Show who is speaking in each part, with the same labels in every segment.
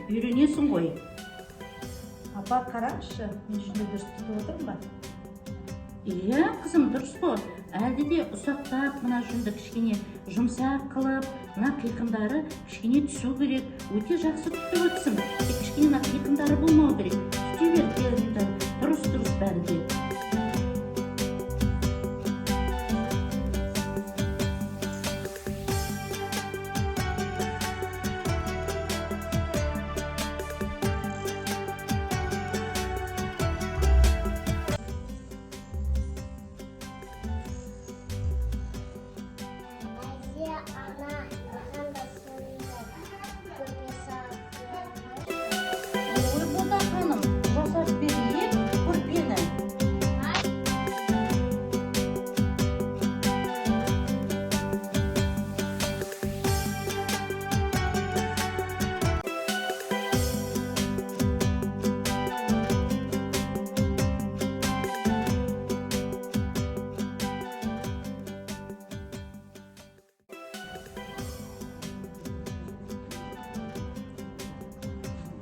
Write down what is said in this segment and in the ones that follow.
Speaker 1: Үйренесің ғой.
Speaker 2: Апа қараңызшы, мен ішінде дұрыс тұтып отырмын ба?
Speaker 1: Иә, қызым, дұрыс қой. Әлде де ұсақтап, мына жүнді кішкене жұмсақ қылып, мына қиқымдары кішкене түсу керек. Өте жақсы түтіп өтсін. Кішкене мына қиқымдары болмау керек. Түте бер, дұрыс бәрі де. Ой, Бота ханым, жасап берейік көрпені.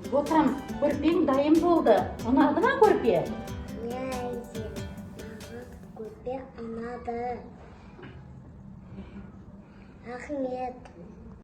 Speaker 1: Ботам, көрпең дайын болды. Ұнады ма көрпе?
Speaker 3: Иә, әйзе, маған көрпе ұнады. Рахмет.